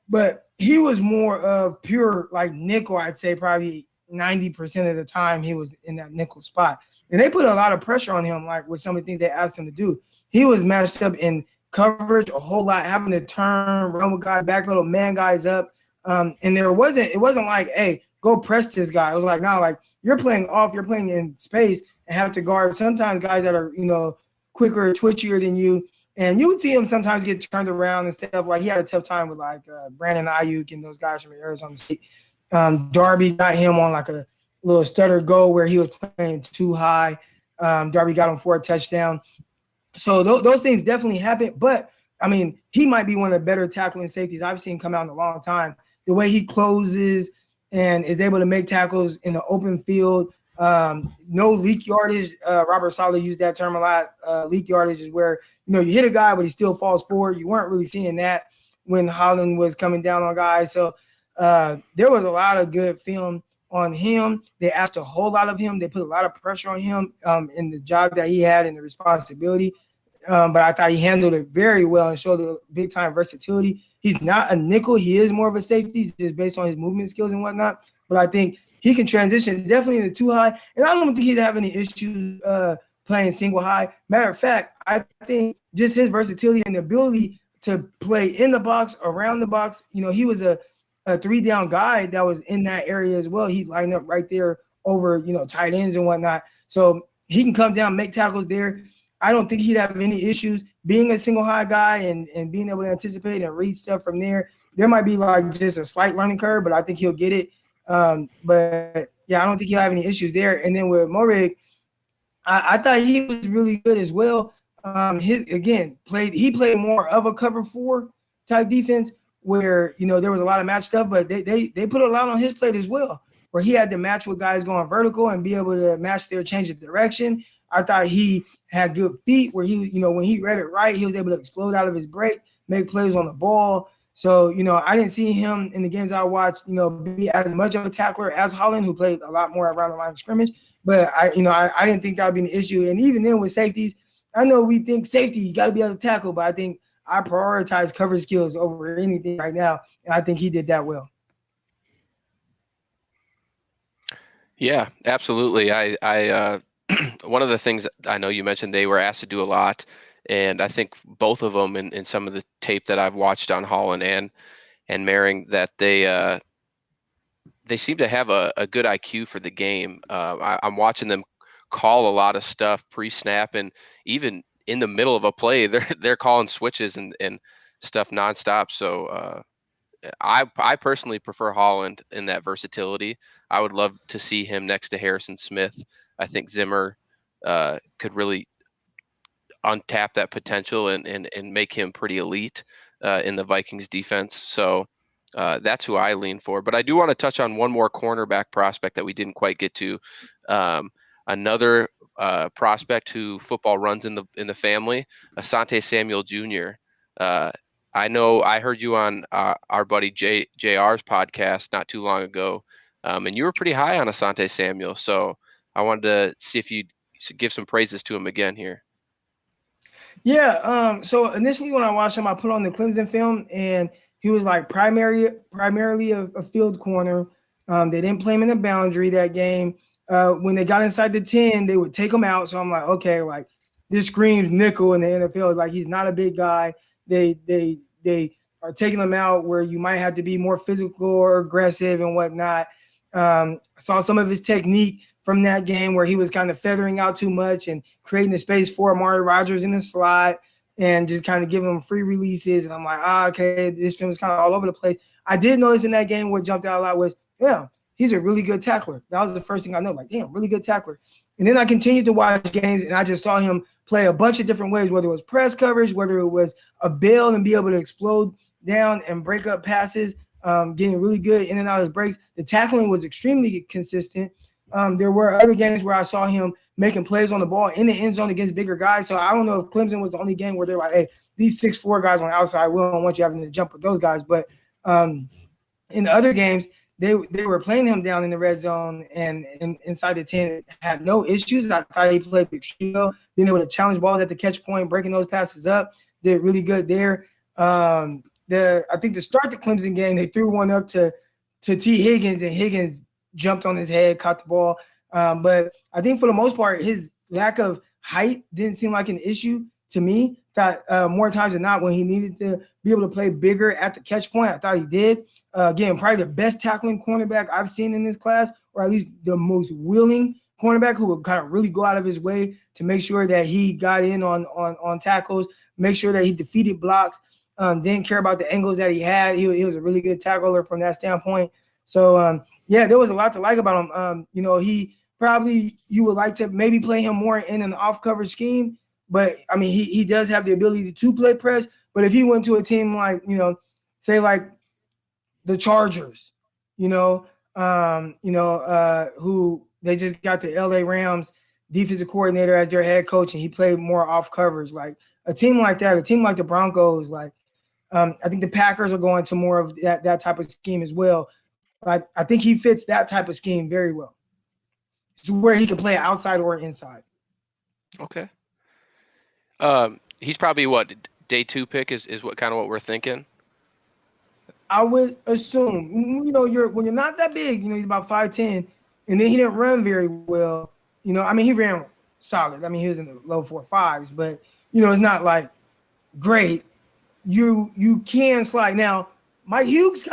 but he was more of pure like nickel. I'd say probably 90% of the time he was in that nickel spot. And they put a lot of pressure on him, like with some of the things they asked him to do. He was matched up in coverage a whole lot, having to turn, run with guys, backpedal, man guys up. And it wasn't like, hey, go press this guy. It was like, no, like you're playing off, you're playing in space and have to guard sometimes guys that are, quicker, twitchier than you. And you would see him sometimes get turned around and stuff. Like he had a tough time with like Brandon Ayuk and those guys from Arizona State. Darby got him on like a little stutter goal where he was playing too high. Darby got him for a touchdown. So those things definitely happen. But, I mean, he might be one of the better tackling safeties I've seen come out in a long time. The way he closes and is able to make tackles in the open field, no leak yardage. Robert Saleh used that term a lot. Leak yardage is where, you hit a guy, but he still falls forward. You weren't really seeing that when Holland was coming down on guys. So there was a lot of good film on him. They asked a whole lot of him. They put a lot of pressure on him in the job that he had and the responsibility. But I thought he handled it very well and showed a big-time versatility. He's not a nickel. He is more of a safety just based on his movement skills and whatnot. But I think he can transition definitely into too high. And I don't think he'd have any issues playing single high. Matter of fact, I think just his versatility and the ability to play in the box, around the box. He was a 3-down guy that was in that area as well. He'd line up right there over, tight ends and whatnot. So he can come down, make tackles there. I don't think he'd have any issues being a single high guy and being able to anticipate and read stuff from there. There might be like just a slight learning curve, but I think he'll get it. But yeah, I don't think he'll have any issues there. And then with Moehrig, I thought he was really good as well. He played more of a cover 4 type defense where, there was a lot of match stuff, but they put a lot on his plate as well, where he had to match with guys going vertical and be able to match their change of direction. I thought he had good feet where he, when he read it right, he was able to explode out of his break, make plays on the ball. So, I didn't see him in the games I watched, be as much of a tackler as Holland, who played a lot more around the line of scrimmage. But I didn't think that would be an issue. And even then with safeties, I know we think safety, you got to be able to tackle, but I think I prioritize coverage skills over anything right now. And I think he did that well. Yeah, absolutely. I one of the things I know you mentioned, they were asked to do a lot. And I think both of them in some of the tape that I've watched on Holland and Moehrig, that they seem to have a good IQ for the game. I'm watching them call a lot of stuff pre-snap, and even in the middle of a play, they're calling switches and stuff nonstop. So I personally prefer Holland in that versatility. I would love to see him next to Harrison Smith. I think Zimmer could really untap that potential and make him pretty elite in the Vikings defense. So that's who I lean for. But I do want to touch on one more cornerback prospect that we didn't quite get to. Another prospect who football runs in the family, Asante Samuel Jr. I know I heard you on our buddy JR's podcast not too long ago, and you were pretty high on Asante Samuel. So I wanted to see if you'd give some praises to him again here. Yeah. So initially when I watched him, I put on the Clemson film, and he was like primarily a field corner. They didn't play him in the boundary that game. When they got inside the 10, they would take him out. So I'm like, okay, like this screams nickel in the NFL. Like he's not a big guy. They are taking him out where you might have to be more physical or aggressive and whatnot. I saw some of his technique from that game where he was kind of feathering out too much and creating the space for Amari Rodgers in the slot and just kind of giving him free releases. And I'm like, okay, this film is kind of all over the place. I did notice in that game what jumped out a lot was, yeah, he's a really good tackler. That was the first thing I know, like, damn, really good tackler. And then I continued to watch games, and I just saw him play a bunch of different ways, whether it was press coverage, whether it was a bail and be able to explode down and break up passes, getting really good in and out of his breaks. The tackling was extremely consistent. There were other games where I saw him making plays on the ball in the end zone against bigger guys. So I don't know if Clemson was the only game where they're like, hey, these 6'4" guys on the outside, we don't want you having to jump with those guys. But in the other games, they were playing him down in the red zone and inside the 10, had no issues. I thought he played extremely well, being able to challenge balls at the catch point, breaking those passes up, did really good there. I think to start the Clemson game, they threw one up to T. Higgins, and Higgins jumped on his head, caught the ball. But I think for the most part, his lack of height didn't seem like an issue to me. Thought more times than not when he needed to be able to play bigger at the catch point, I thought he did. Again, probably the best tackling cornerback I've seen in this class, or at least the most willing cornerback who would kind of really go out of his way to make sure that he got in on tackles, make sure that he defeated blocks, didn't care about the angles that he had. He was a really good tackler from that standpoint. So, yeah, there was a lot to like about him. He probably you would like to maybe play him more in an off-coverage scheme, but, I mean, he does have the ability to play press. But if he went to a team like, say like the Chargers, who they just got the LA Rams defensive coordinator as their head coach, and he played more off coverage. Like a team like that, a team like the Broncos, like I think the Packers are going to more of that type of scheme as well. Like I think he fits that type of scheme very well. It's where he can play outside or inside. Okay. He's probably what, day 2 pick is what kind of what we're thinking. I would assume, when you're not that big, he's about 5'10", and then he didn't run very well. He ran solid. I mean, he was in the low 4.5s, but it's not like great. You can slide. Now, Mike Hughes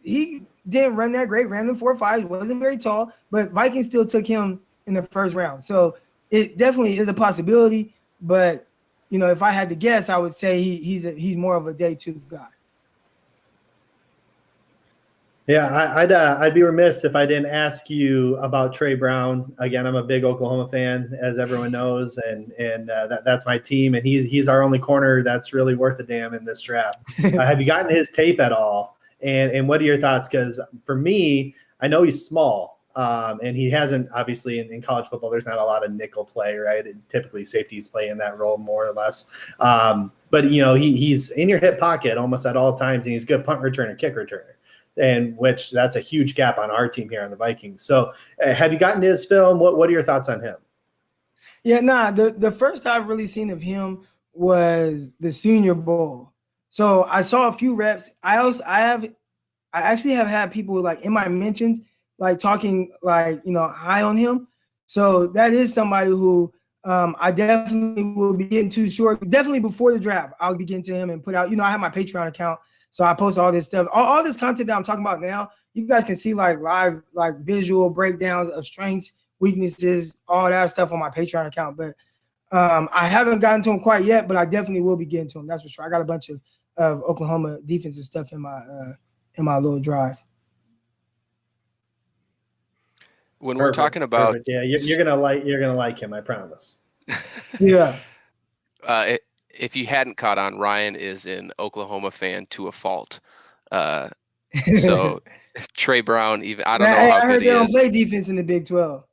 he didn't run that great, ran the 4.5s, wasn't very tall, but Vikings still took him in the first round. So it definitely is a possibility, but if I had to guess, I would say he's more of a day 2 guy. Yeah, I'd be remiss if I didn't ask you about Trey Brown. Again, I'm a big Oklahoma fan, as everyone knows, and that's my team, and he's our only corner that's really worth a damn in this draft. Have you gotten his tape at all? And what are your thoughts? Because for me, I know he's small, and he hasn't, obviously, in college football, there's not a lot of nickel play, right? And typically, safeties play in that role more or less. But, he's in your hip pocket almost at all times, and he's a good punt returner, kick returner. And which that's a huge gap on our team here on the Vikings. So have you gotten to his film? What are your thoughts on him? Yeah, the first I've really seen of him was the Senior Bowl. So I saw a few reps. I actually have had people like in my mentions, like talking like, high on him. So that is somebody who I definitely will be getting to short. Definitely before the draft, I'll be getting to him and put out, I have my Patreon account. So I post all this stuff, all this content that I'm talking about now. You guys can see like live, like visual breakdowns of strengths, weaknesses, all that stuff on my Patreon account. But I haven't gotten to him quite yet, but I definitely will be getting to him. That's for sure. I got a bunch of Oklahoma defensive stuff in my little drive. When we're talking about, yeah, you're gonna like him, I promise. Yeah. If you hadn't caught on, Ryan is an Oklahoma fan to a fault. So Trey Brown, even I don't know how I heard good he they don't is. play defense in the Big 12.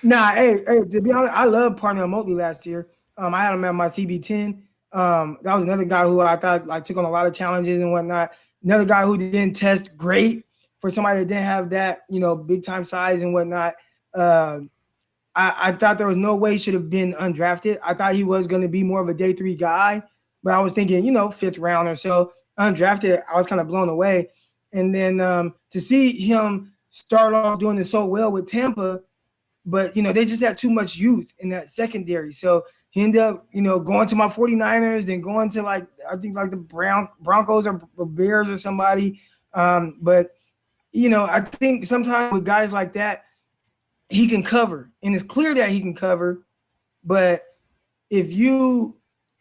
Nah, hey, to be honest, I love partnering remotely last year. I had him at my CB10. That was another guy who I thought like took on a lot of challenges and whatnot. Another guy who didn't test great for somebody that didn't have that, big time size and whatnot. I thought there was no way he should have been undrafted. I thought he was going to be more of a day 3 guy, but I was thinking, 5th round or so. Undrafted, I was kind of blown away. And then to see him start off doing it so well with Tampa, but, they just had too much youth in that secondary. So he ended up, going to my 49ers, then going to I think the Broncos or Bears or somebody. But, I think sometimes with guys like that, he can cover. And it's clear that he can cover. But if you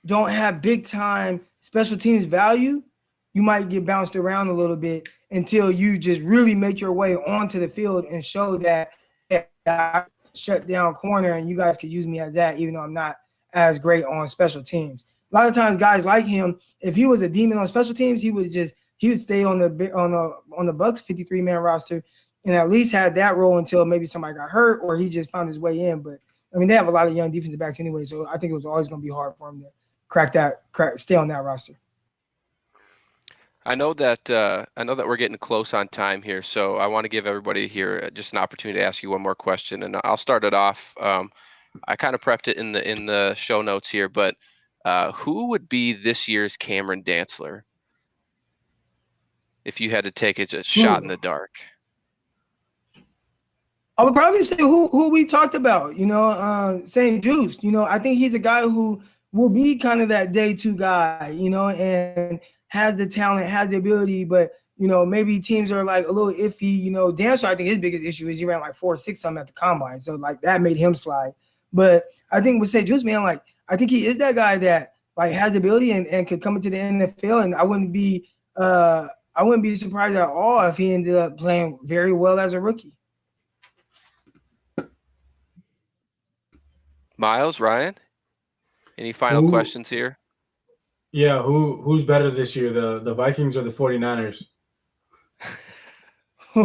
don't have big time special teams value, you might get bounced around a little bit until you just really make your way onto the field and show that I shut down corner and you guys could use me as that, even though I'm not as great on special teams. A lot of times guys like him, if he was a demon on special teams, he would stay on the Bucks 53-man roster and at least had that role until maybe somebody got hurt or he just found his way in. But I mean, they have a lot of young defensive backs anyway, so I think it was always going to be hard for him to stay on that roster. I know that we're getting close on time here, so I want to give everybody here just an opportunity to ask you one more question, and I'll start it off. I kind of prepped it in the show notes here, but who would be this year's Cameron Dantzler if you had to take a shot in the dark? I would probably say who we talked about, saying Juste. I think he's a guy who will be kind of that day 2 guy, and has the talent, has the ability, but maybe teams are like a little iffy. Dantzler, I think his biggest issue is he ran like 4.6 something at the combine, so like that made him slide. But I think with say Juste, man, like I think he is that guy that like has the ability and could come into the NFL, and I wouldn't be surprised at all if he ended up playing very well as a rookie. Myles, Ryan, any final questions here? Yeah, who's better this year, the Vikings or the 49ers? Do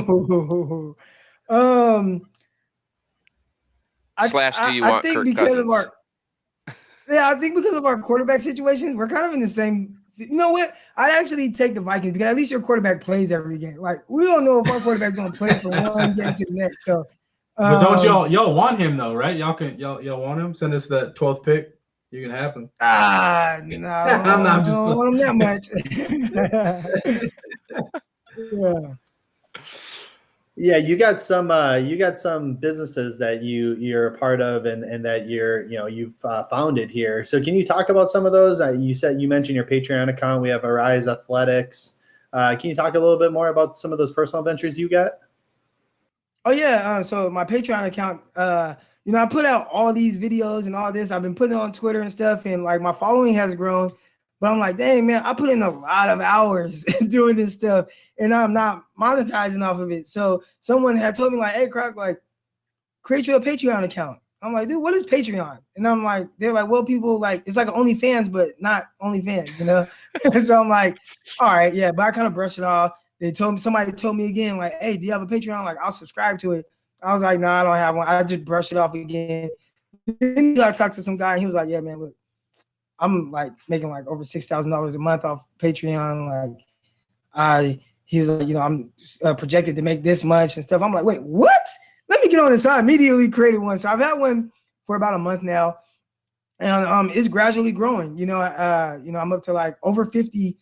you want Kirk Cousins? I think because of our quarterback situation, we're kind of in the same. You know what? I'd actually take the Vikings because at least your quarterback plays every game. Like we don't know if our quarterback's going to play from one game to the next. So, but don't y'all want him though, right? Y'all want him? Send us the 12th pick. You can have him. No, I don't want him that much. Yeah, you got some businesses that you're a part of and that you've founded here. So can you talk about some of those? You mentioned your Patreon account. We have Arise Athletics. Can you talk a little bit more about some of those personal ventures you got? Oh yeah. So my Patreon account, I put out all these videos and all this. I've been putting it on Twitter and stuff, and like my following has grown. But I'm like, dang, man, I put in a lot of hours doing this stuff, and I'm not monetizing off of it. So someone had told me, like, hey, Croc, like, create you a Patreon account. I'm like, dude, what is Patreon? And I'm like, they're like, well, people like, it's like OnlyFans, but not OnlyFans, So I'm like, all right, yeah, but I kind of brushed it off. Somebody told me again, like, hey, do you have a Patreon? Like, I'll subscribe to it. I was like, no, I don't have one. I just brushed it off again. Then I talked to some guy, and he was like, yeah, man, look, I'm like making like over $6,000 a month off Patreon. He was like, I'm projected to make this much and stuff. I'm like, wait, what? Let me get on this. So I immediately created one. So I've had one for about a month now, and it's gradually growing. I'm up to like over 50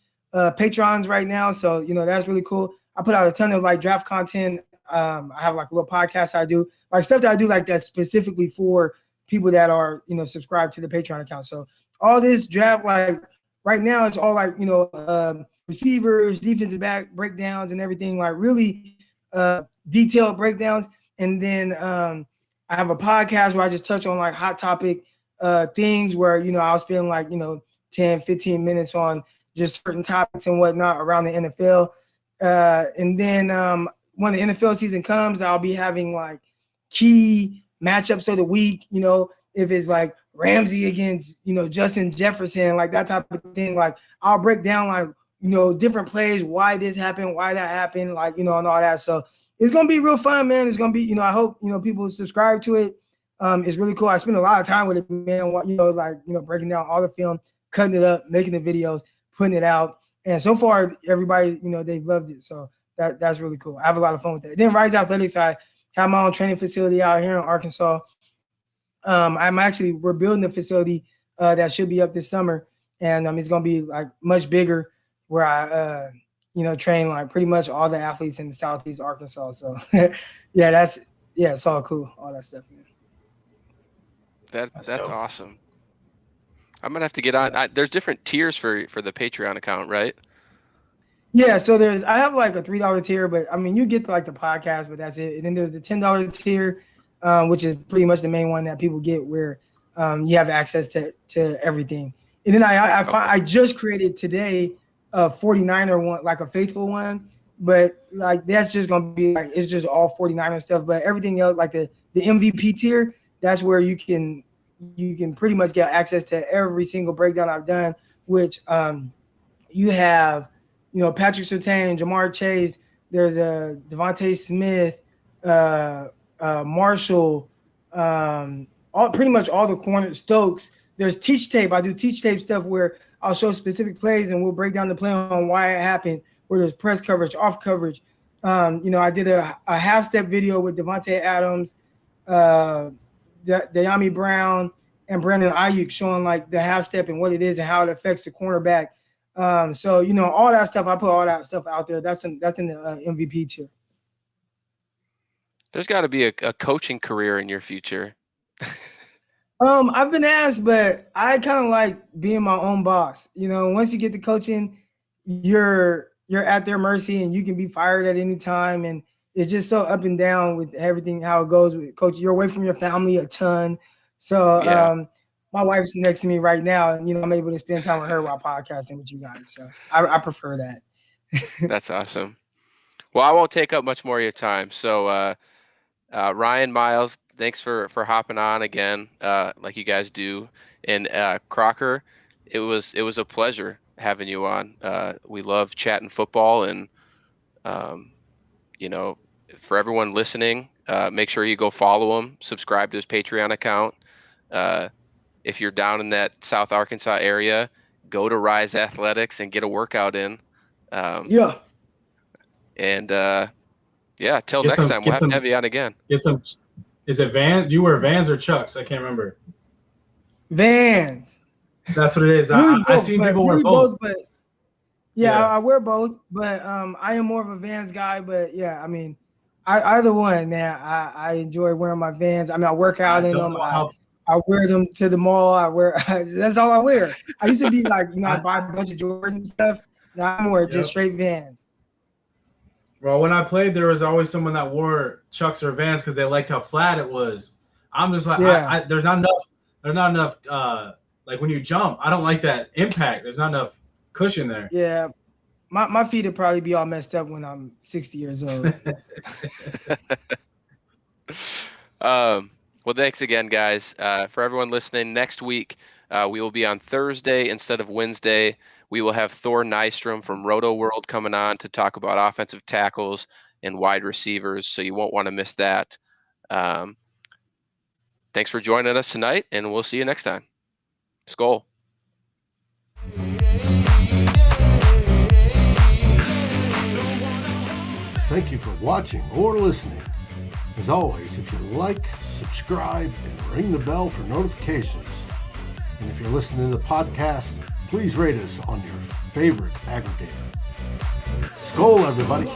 patrons right now. So that's really cool. I put out a ton of like draft content. I have like a little podcast I do, like stuff that I do like that specifically for people that are subscribed to the Patreon account. So all this draft, like right now, it's all like receivers, defensive back breakdowns, and everything, like really detailed breakdowns. And then I have a podcast where I just touch on like hot topic things where I'll spend like 10, 15 minutes on just certain topics and whatnot around the NFL. And then when the NFL season comes, I'll be having like key matchups of the week, if it's like Ramsey against, Justin Jefferson, like that type of thing. Like I'll break down like, different plays, why this happened, why that happened, like, and all that. So it's going to be real fun, man. It's going to be, I hope, people subscribe to it. It's really cool. I spend a lot of time with it, man. Breaking down all the film, cutting it up, making the videos, putting it out. And so far, everybody, they've loved it. So that's really cool. I have a lot of fun with it. Then Rise Athletics, I have my own training facility out here in Arkansas. We're building a facility that should be up this summer, and it's going to be like much bigger, where I train like pretty much all the athletes in the Southeast Arkansas. So it's all cool, all that stuff, man. That's awesome. I'm gonna have to get on. There's different tiers for the Patreon account, right? Yeah, so I have like a $3 tier, but I mean you get like the podcast, but that's it. And then there's the $10 tier, which is pretty much the main one that people get, where you have access to everything. And then I just created today a 49er one, like a faithful one, but like that's just gonna be like it's just all 49er stuff. But everything else, like the MVP tier, that's where you can pretty much get access to every single breakdown I've done, which you have, Patrick Surtain, Jamar Chase, there's a Devontae Smith, Marshall, pretty much all the corner Stokes. There's teach tape. I do teach tape stuff where I'll show specific plays and we'll break down the play on why it happened, where there's press coverage, off coverage. I did a half step video with Devontae Adams, De'Ami Brown, and Brandon Ayuk, showing like the half step and what it is and how it affects the cornerback. So all that stuff, I put all that stuff out there. That's in the MVP tier. There's got to be a coaching career in your future. I've been asked, but I kind of like being my own boss. Once you get to coaching, you're at their mercy and you can be fired at any time. And it's just so up and down with everything, how it goes with coach. You're away from your family a ton. So my wife's next to me right now, and I'm able to spend time with her while podcasting with you guys. So I prefer that. That's awesome. Well, I won't take up much more of your time. So Ryan, Myles, thanks for hopping on again, like you guys do. And Crocker, it was a pleasure having you on. We love chatting football, and for everyone listening, make sure you go follow him, subscribe to his Patreon account. If you're down in that South Arkansas area, go to Rise Athletics and get a workout in. Till next time, we'll have to have you on again. Get some. Is it Vans? Do you wear Vans or Chucks? I can't remember. Vans. That's what it is. Really I've seen people wear both. But I wear both. But I am more of a Vans guy. But yeah, I mean, either one, man. I enjoy wearing my Vans. I mean, I work out in them. I wear them to the mall. That's all I wear. I used to be like, I buy a bunch of Jordans and stuff. Now I'm more just straight Vans. Well, when I played, there was always someone that wore Chucks or Vans because they liked how flat it was. I'm just like, there's not enough. Like when you jump, I don't like that impact. There's not enough cushion there. Yeah, my feet would probably be all messed up when I'm 60 years old. Well, thanks again, guys. For everyone listening, next week we will be on Thursday instead of Wednesday. We will have Thor Nystrom from Roto World coming on to talk about offensive tackles and wide receivers, so you won't want to miss that. Thanks for joining us tonight, and we'll see you next time. Skol. Thank you for watching or listening. As always, if you like, subscribe, and ring the bell for notifications. And if you're listening to the podcast, please rate us on your favorite aggregator. Skol, everybody.